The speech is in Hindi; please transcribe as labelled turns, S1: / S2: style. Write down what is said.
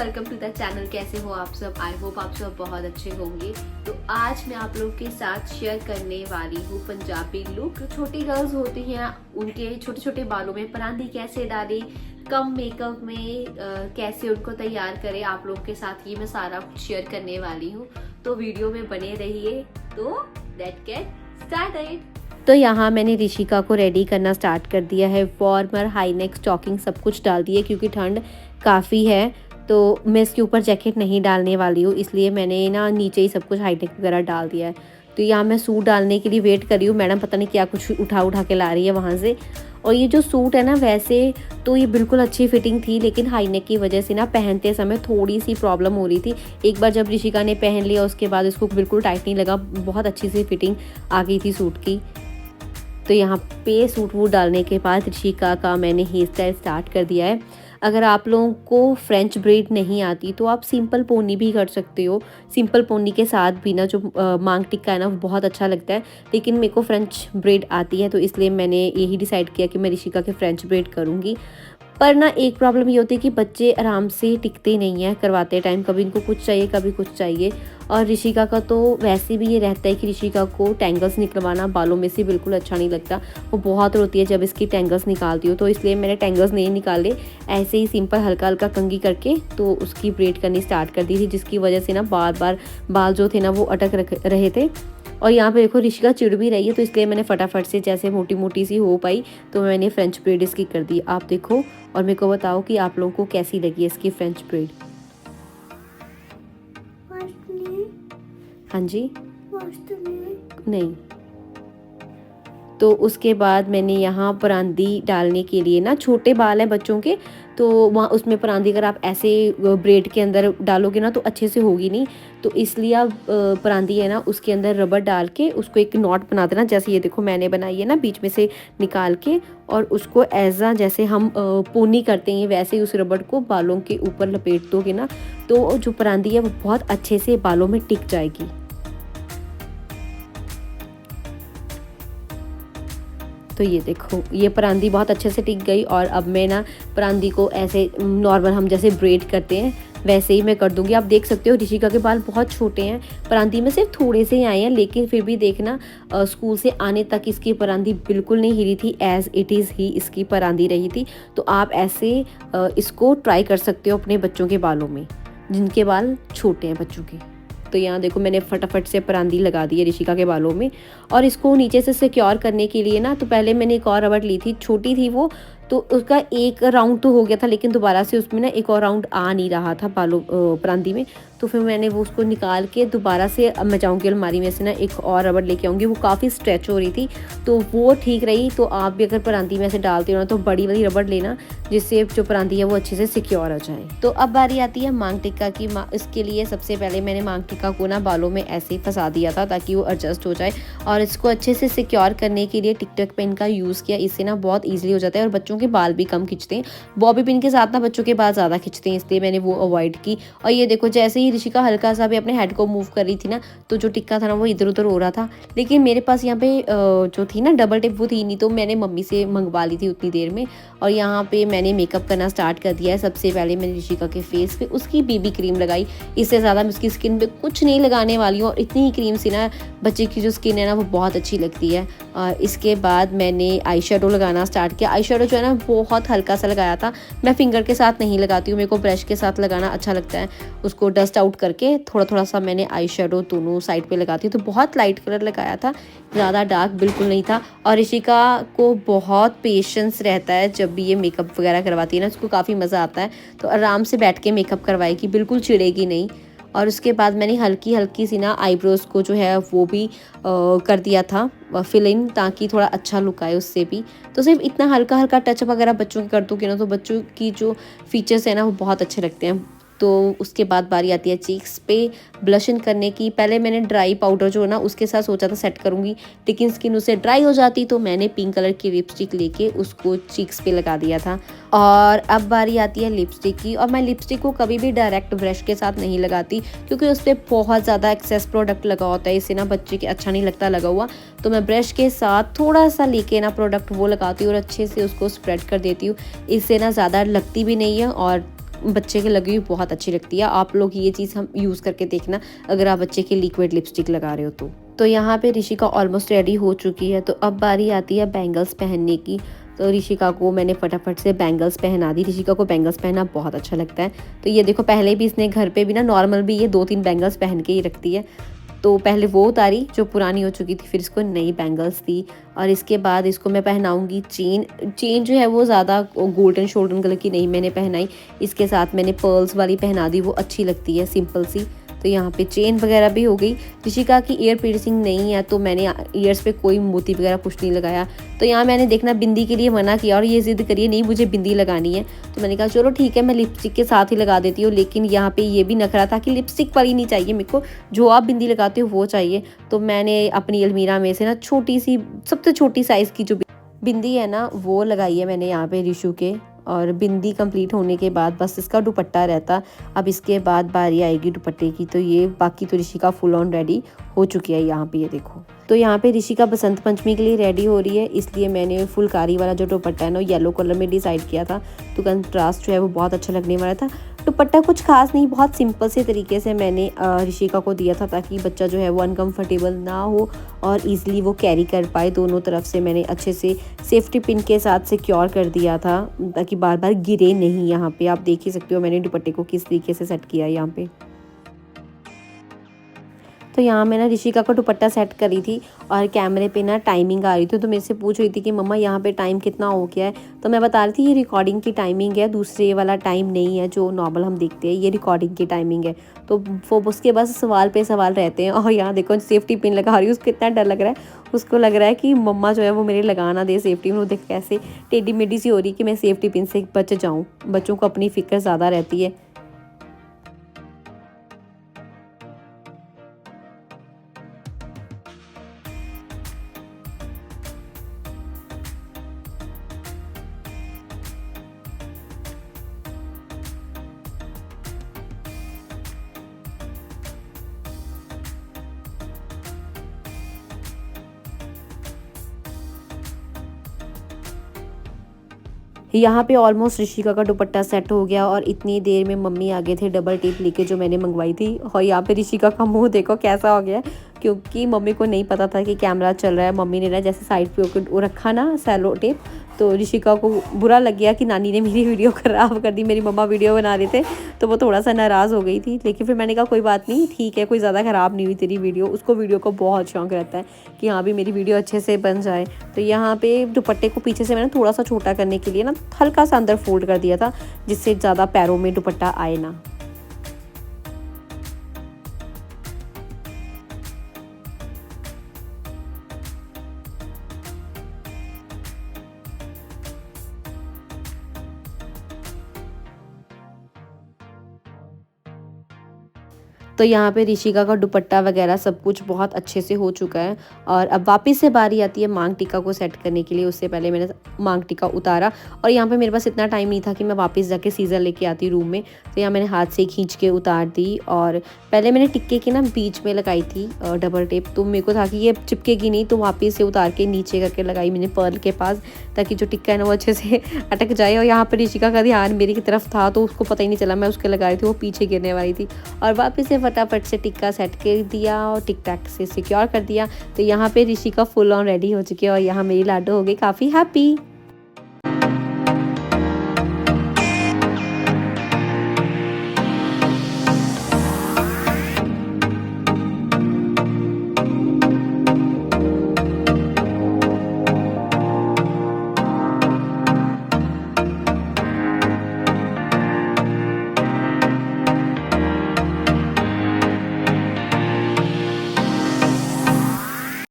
S1: Welcome to the channel. कैसे हो आप सब? आई होप आप सब बहुत अच्छे होंगे। तो आज मैं आप लोग के साथ शेयर करने वाली हूँ पंजाबी लुक। छोटी गर्ल्स होती हैं, उनके छोटे छोटे बालों में परांदी कैसे डालें, कम मेकअप में कैसे उनको तैयार करें, आप लोग के साथ ये मैं सारा कुछ शेयर करने वाली हूँ। तो वीडियो में बने रहिए। तो लेट्स गेट स्टार्टेड। तो यहाँ मैंने ऋषिका को रेडी करना स्टार्ट कर दिया है। वार्मर, हाई नेक, स्टॉकिंग सब कुछ डाल दिए क्योंकि ठंड काफ़ी है। तो मैं इसके ऊपर जैकेट नहीं डालने वाली हूँ, इसलिए मैंने ना नीचे ही सब कुछ हाई नेक वगैरह डाल दिया है। तो यहाँ मैं सूट डालने के लिए वेट कर रही हूँ। मैडम पता नहीं क्या कुछ उठा के ला रही है वहाँ से। और ये जो सूट है ना, वैसे तो ये बिल्कुल अच्छी फिटिंग थी, लेकिन हाई नेक की वजह से ना पहनते समय थोड़ी सी प्रॉब्लम हो रही थी। एक बार जब ऋषिका ने पहन लिया उसके बाद इसको बिल्कुल टाइट नहीं लगा, बहुत अच्छी सी फिटिंग आ गई थी सूट की। तो यहाँ पे सूट वूट डालने के बाद ऋषिका का मैंने हेयर स्टाइल स्टार्ट कर दिया है। अगर आप लोगों को फ्रेंच ब्रेड नहीं आती तो आप सिंपल पोनी भी कर सकते हो। सिंपल पोनी के साथ भी ना जो मांग टिक्का है ना, वो बहुत अच्छा लगता है। लेकिन मेरे को फ्रेंच ब्रेड आती है, तो इसलिए मैंने यही डिसाइड किया कि मैं ऋषिका के फ्रेंच ब्रेड करूँगी। पर ना एक प्रॉब्लम ये होती है कि बच्चे आराम से टिकते नहीं हैं करवाते टाइम, कभी इनको कुछ चाहिए कभी कुछ चाहिए। और ऋषिका का तो वैसे भी ये रहता है कि ऋषिका को टैंगल्स निकलवाना बालों में से बिल्कुल अच्छा नहीं लगता। वो बहुत रोती है जब इसकी टैंगल्स निकालती हो, तो इसलिए मैंने टैंगल्स नहीं निकाले, ऐसे ही सिंपल हल्का हल्का कंघी करके तो उसकी ब्रेड करनी स्टार्ट कर दी थी, जिसकी वजह से ना बार बार बाल जो थे ना वो अटक रहे थे। और यहाँ पे देखो ऋषिका चिढ़ भी रही है, तो इसलिए मैंने फटाफट से जैसे मोटी मोटी सी हो पाई तो मैंने फ्रेंच ब्रेड इसकी कर दी। आप देखो और मेरे को बताओ कि आप लोगों को कैसी लगी इसकी फ्रेंच ब्रेड। हाँ जी, नहीं। तो उसके बाद मैंने यहाँ परांदी डालने के लिए ना, छोटे बाल हैं बच्चों के, तो वहाँ उसमें परांदी अगर आप ऐसे ब्रेड के अंदर डालोगे ना तो अच्छे से होगी नहीं। तो इसलिए आप परांदी है ना उसके अंदर रबर डाल के उसको एक नॉट बना देना, जैसे ये देखो मैंने बनाई है ना, बीच में से निकाल के, और उसको ऐसा जैसे हम पोनी करते हैं वैसे ही उस रबर को बालों के ऊपर लपेट दोगे ना, तो जो परांदी है वो बहुत अच्छे से बालों में टिक जाएगी। तो ये देखो ये परांदी बहुत अच्छे से टिक गई। और अब मैं ना परांदी को ऐसे नॉर्मल हम जैसे ब्रेड करते हैं वैसे ही मैं कर दूंगी। आप देख सकते हो ऋषिका के बाल बहुत छोटे हैं, परांदी में सिर्फ थोड़े से ही आए हैं, लेकिन फिर भी देखना स्कूल से आने तक इसकी परांदी बिल्कुल नहीं हिली थी, एज इट इज़ ही इसकी परांदी रही थी। तो आप ऐसे इसको ट्राई कर सकते हो अपने बच्चों के बालों में, जिनके बाल छोटे हैं बच्चों के। तो यहाँ देखो मैंने फटाफट से परांदी लगा दी है ऋषिका के बालों में। और इसको नीचे से सिक्योर करने के लिए ना, तो पहले मैंने एक और रबड़ ली थी, छोटी थी वो, तो उसका एक राउंड तो हो गया था, लेकिन दोबारा से उसमें ना एक और राउंड आ नहीं रहा था बालों परांदी में। तो फिर मैंने वो उसको निकाल के दोबारा से, अब मैं जाऊँगी अलमारी में से ना एक और रबड़ लेके आऊँगी। वो काफ़ी स्ट्रेच हो रही थी तो वो ठीक रही। तो आप भी अगर परांदी में से डालते हो ना तो बड़ी वाली रबड़ लेना, जिससे जो परांदी है वो अच्छे से सिक्योर हो जाए। तो अब बारी आती है मांग टिक्का की। इसके लिए सबसे पहले मैंने मांग टिक्का को ना बालों में ऐसे ही फंसा दिया था ताकि वो एडजस्ट हो जाए। और इसको अच्छे से सिक्योर करने के लिए टिक टक पेन का यूज़ किया, इससे ना बहुत ईजिली हो जाता है और बच्चों के बाल भी कम खिंचते हैं। बॉबी पिन के साथ ना बच्चों के बाल ज़्यादा खिंचते हैं, इसलिए मैंने वो अवॉइड की। और ये देखो जैसे ही ऋषिका हल्का सा भी अपने हेड को मूव कर रही थी ना, तो जो टिक्का था ना वो इधर उधर हो रहा था। लेकिन मेरे पास यहाँ पे जो थी ना डबल टिप वो थी नहीं, तो मैंने मम्मी से मंगवा ली थी उतनी देर में। और यहाँ पे मैंने मेकअप करना स्टार्ट कर दिया है। सबसे पहले मैंने ऋषिका के फेस पे उसकी बीबी क्रीम लगाई। इससे ज़्यादा मैं उसकी स्किन पे कुछ नहीं लगाने वाली हूँ, और इतनी ही क्रीम से ना बच्चे की जो स्किन है ना वो बहुत अच्छी लगती है। और इसके बाद मैंने आई शेडो लगाना स्टार्ट किया। आई शेडो जो है ना बहुत हल्का सा लगाया था, मैं फिंगर के साथ नहीं लगाती हूँ, मेरे को ब्रश के साथ लगाना अच्छा लगता है। उसको डस्ट आउट करके थोड़ा थोड़ा सा मैंने आई शेडो दोनों साइड पे लगाती हूँ। तो बहुत लाइट कलर लगाया था, ज़्यादा डार्क बिल्कुल नहीं था। और ऋषिका को बहुत पेशेंस रहता है जब भी ये मेकअप वगैरह करवाती है ना, उसको काफ़ी मज़ा आता है। तो आराम से बैठ के मेकअप करवाएगी, बिल्कुल चिढ़ेगी नहीं। और उसके बाद मैंने हल्की हल्की सी ना आईब्रोज़ को जो है वो भी कर दिया था फिल इन, ताकि थोड़ा अच्छा लुक आए उससे भी। तो सिर्फ इतना हल्का हल्का टचअप अगर आप बच्चों के कर दोगे ना, तो बच्चों की जो फीचर्स है ना वो बहुत अच्छे लगते हैं। तो उसके बाद बारी आती है चीक्स पे ब्लशन करने की। पहले मैंने ड्राई पाउडर जो है ना उसके साथ सोचा था सेट करूँगी, लेकिन स्किन उससे ड्राई हो जाती, तो मैंने पिंक कलर की लिपस्टिक लेके उसको चीक्स पे लगा दिया था। और अब बारी आती है लिपस्टिक की। और मैं लिपस्टिक को कभी भी डायरेक्ट ब्रश के साथ नहीं लगाती, क्योंकि उस पर बहुत ज़्यादा एक्सेस प्रोडक्ट लगा होता है, इससे ना बच्चे के अच्छा नहीं लगता लगा हुआ। तो मैं ब्रश के साथ थोड़ा सा लेके ना प्रोडक्ट वो लगाती हूँ और अच्छे से उसको स्प्रेड कर देती हूँ। इससे ना ज़्यादा लगती भी नहीं है और बच्चे के लगी हुई बहुत अच्छी लगती है। आप लोग ये चीज़ हम यूज़ करके देखना अगर आप बच्चे की लिक्विड लिपस्टिक लगा रहे हो तो यहाँ पे ऋषिका ऑलमोस्ट रेडी हो चुकी है। तो अब बारी आती है बैंगल्स पहनने की। तो ऋषिका को मैंने फटाफट से बैंगल्स पहना दी। ऋषिका को बैंगल्स पहनना बहुत अच्छा लगता है। तो ये देखो, पहले भी इसने घर पे भी ना नॉर्मल भी ये 2-3 बैंगल्स पहन के ही रखती है। तो पहले वो उतारी जो पुरानी हो चुकी थी, फिर इसको नई बैंगल्स दी और इसके बाद इसको मैं पहनाऊंगी चेन जो है वो ज़्यादा गोल्डन शोल्डन कलर की नहीं मैंने पहनाई। इसके साथ मैंने पर्ल्स वाली पहना दी, वो अच्छी लगती है सिंपल सी। तो यहाँ पे चेन वगैरह भी हो गई। ऋषिका की ईयर पियर्सिंग नहीं है तो मैंने ईयर्स पे कोई मोती वगैरह कुछ नहीं लगाया। तो यहाँ मैंने देखना बिंदी के लिए मना किया और ये ज़िद करिए नहीं मुझे बिंदी लगानी है। तो मैंने कहा चलो ठीक है, मैं लिपस्टिक के साथ ही लगा देती हूँ। लेकिन यहाँ पे ये भी नखरा था कि लिपस्टिक वाली नहीं चाहिए मेरे को, जो आप बिंदी लगाते हो वो चाहिए। तो मैंने अपनी अलमीरा में से ना छोटी सी, सबसे छोटी साइज़ की जो बिंदी है ना वो लगाई है मैंने यहाँ पे रिशु के। और बिंदी कंप्लीट होने के बाद बस इसका दुपट्टा रहता। अब इसके बाद बारी आएगी दुपट्टे की। तो ये बाकी तो ऋषिका फुल ऑन रेडी हो चुकी है। यहाँ पे ये देखो, तो यहाँ पे ऋषिका बसंत पंचमी के लिए रेडी हो रही है, इसलिए मैंने फुलकारी वाला जो दुपट्टा है ना येलो कलर में डिसाइड किया था। तो कंट्रास्ट जो है वो बहुत अच्छा लगने वाला था। दुपट्टा कुछ खास नहीं, बहुत सिंपल से तरीके से मैंने ऋषिका को दिया था ताकि बच्चा जो है वो अनकंफर्टेबल ना हो और इजीली वो कैरी कर पाए। दोनों तरफ से मैंने अच्छे से सेफ्टी पिन के साथ सिक्योर कर दिया था ताकि बार बार गिरे नहीं। यहाँ पे आप देख ही सकते हो मैंने दुपट्टे को किस तरीके से सेट किया है यहाँ पे। तो यहाँ मैं ना ऋषिका का दुपट्टा सेट करी थी और कैमरे पे ना टाइमिंग आ रही थी। तो मेरे से पूछ रही थी कि मम्मा यहाँ पे टाइम कितना हो गया है। तो मैं बता रही थी ये रिकॉर्डिंग की टाइमिंग है, दूसरे वाला टाइम नहीं है जो नॉर्मल हम देखते हैं, ये रिकॉर्डिंग की टाइमिंग है। तो वो उसके बस सवाल पे सवाल रहते हैं। और यहाँ देखो सेफ्टी पिन लगा रही हूँ, उसको कितना डर लग रहा है। उसको लग रहा है कि मम्मा जो है वो मेरे लगा ना दे सेफ्टी पिन। वो देख कैसे टेढ़ी मेढ़ी सी हो रही कि मैं सेफ्टी पिन से बच जाऊँ। बच्चों को अपनी फिक्र ज़्यादा रहती है। यहाँ पे ऑलमोस्ट ऋषिका का दुपट्टा सेट हो गया और इतनी देर में मम्मी आ गए थे डबल टेप लेके जो मैंने मंगवाई थी। और यहाँ पे ऋषिका का मुंह देखो कैसा हो गया है, क्योंकि मम्मी को नहीं पता था कि कैमरा चल रहा है। मम्मी ने ना जैसे साइड पे वो रखा ना सेलो टेप, तो ऋषिका को बुरा लग गया कि नानी ने मेरी वीडियो ख़राब कर दी। मेरी मम्मा वीडियो बना रहे थे तो वो थोड़ा सा नाराज़ हो गई थी। लेकिन फिर मैंने कहा कोई बात नहीं, ठीक है, कोई ज़्यादा ख़राब नहीं हुई तेरी वीडियो। उसको वीडियो को बहुत शौक रहता है कि हाँ भी मेरी वीडियो अच्छे से बन जाए। तो यहाँ पे दुपट्टे को पीछे से मैंने थोड़ा सा छोटा करने के लिए ना हल्का सा अंदर फोल्ड कर दिया था, जिससे ज़्यादा पैरों में दुपट्टा आए ना। तो यहाँ पे ऋषिका का दुपट्टा वगैरह सब कुछ बहुत अच्छे से हो चुका है। और अब वापस से बारी आती है मांग टीका को सेट करने के लिए। उससे पहले मैंने मांग टीका उतारा और यहाँ पे मेरे पास इतना टाइम नहीं था कि मैं वापस जाके सीज़र लेके आती रूम में। तो यहाँ मैंने हाथ से खींच के उतार दी। और पहले मैंने टिक्के की ना बीच में लगाई थी डबल टेप, तो मेरे को था कि ये चिपकेगी नहीं, तो वापस से उतार के नीचे करके लगाई मैंने पर्ल के पास, ताकि जो टिक्का है ना वो अच्छे से अटक जाए। और यहाँ पर ऋषिका का ध्यान मेरी की तरफ था तो उसको पता ही नहीं चला मैं उसके लगा रही थी, वो पीछे गिरने वाली थी। और वापस से फटाफट से टिक्का सेट कर दिया और टिक टैक से सिक्योर कर दिया। तो यहाँ पे ऋषिका फुल ऑन रेडी हो चुकी है और यहाँ मेरी लाडो हो गई काफ़ी हैप्पी।